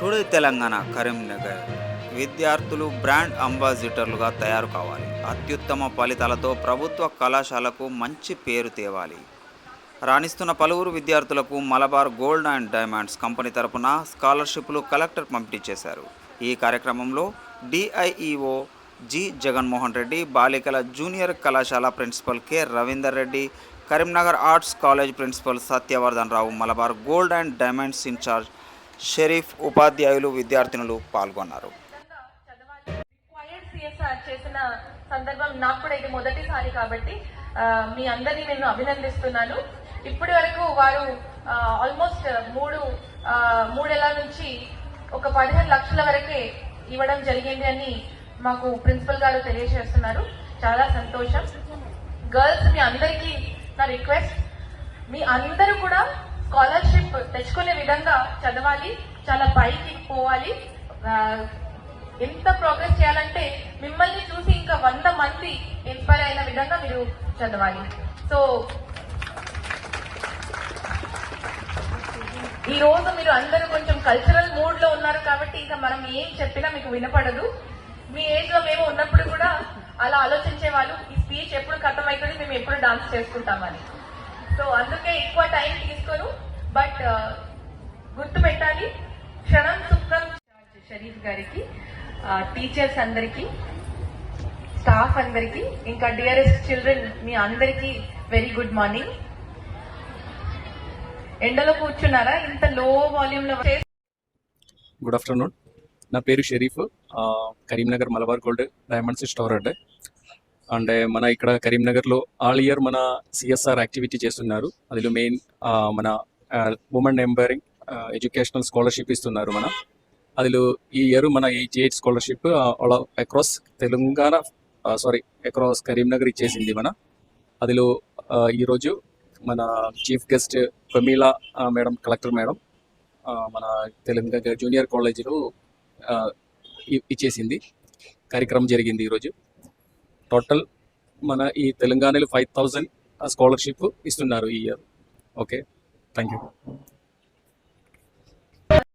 Today Telangana Karimnagar విద్యార్థులు brand అంబాసిడర్లుగా తయారు కావాలి. అత్యుత్తమ ఫలితాలతో ప్రభుత్వ కళాశాలకు మంచి పేరు తేవాలి. రాణిస్తున్న పలువురు విద్యార్థులకు Malabar gold and diamonds company తరపున స్కాలర్షిప్లు కలెక్టర్ పంపిణీ చేశారు. ఈ కార్యక్రమంలో డిఐఈఓ జి జగన్మోహన్ రెడ్డి, బాలికల జూనియర్ కళాశాల principal K Ravinder Reddy, Karimnagar arts college principal Satyavardhan Rao, Malabar gold and diamonds incharge Sharif, ఉపాధ్యాయులు, విద్యార్థినులు పాల్గొన్నారు. చేసిన సందర్భం నాకు కూడా ఇది మొదటిసారి కాబట్టి మీ అందరినీ నేను అభినందిస్తున్నాను. ఇప్పటి వరకు వారు ఆల్మోస్ట్ మూడేళ్ల నుంచి ఒక 15 లక్షల వరకే ఇవ్వడం జరిగింది అని మాకు ప్రిన్సిపల్ గారు తెలియజేస్తున్నారు. చాలా సంతోషం. గర్ల్స్, మీ అందరికీ నా రిక్వెస్ట్, మీ అందరూ కూడా స్కాలర్షిప్ తెచ్చుకునే విధంగా చదవాలి, చాలా పైకి పోవాలి. ఎంత ప్రోగ్రెస్ చేయాలంటే మిమ్మల్ని చూసి ఇంకా 100 మంది ఇన్స్పైర్ అయిన విధంగా మీరు చదవాలి. సో ఈ రోజు మీరు అందరూ కొంచెం కల్చరల్ మూడ్ లో ఉన్నారు కాబట్టి ఇంకా మనం ఏం చెప్పినా మీకు వినపడదు. మీ ఏజ్ లో మేము ఉన్నప్పుడు కూడా అలా ఆలోచించే వాళ్ళు, ఈ స్పీచ్ ఎప్పుడు ఖతం అవుతుంది, మేము ఎప్పుడు డాన్స్ చేసుకుంటామని. సో అందుకే ఎక్కువ టైం తీసుకోరు. బట్ గుర్తు పెట్టాలి, క్షణం సుఖం. షరీఫ్ గారికి, టీచర్స్ అందరికి, స్టాఫ్ అందరికి, ఇంకా డియరెస్ట్ చిల్డ్రన్ మీ అందరికి వెరీ గుడ్ మార్నింగ్. ఎండలో కూర్చున్నారా ఇంత లో వాల్యూమ్ లో? Good afternoon. నా పేరు Sharif, Karimnagar Malabar gold diamonds store అండి. అండ్ మన ఇక్కడ కరీంనగర్లో ఆల్ ఇయర్ మన సిఎస్ఆర్ యాక్టివిటీ చేస్తున్నారు. అందులో మెయిన్ మన ఉమెన్ ఎంపవరింగ్ ఎడ్యుకేషనల్ స్కాలర్షిప్ ఇస్తున్నారు. అందులో ఈ ఇయర్ మన 88 scholarship across Telangana across Karimnagar ఇచ్చేసింది. అందులో ఈరోజు మన chief guest Pramila madam, collector madam, మన తెలంగాణ జూనియర్ కాలేజీలో ఇచ్చేసింది. కార్యక్రమం జరిగింది ఈరోజు. టోటల్ మన ఈ తెలంగాణలో 5000 స్కాలర్షిప్ ఇస్తున్నారు ఈ ఇయర్. Okay, thank you.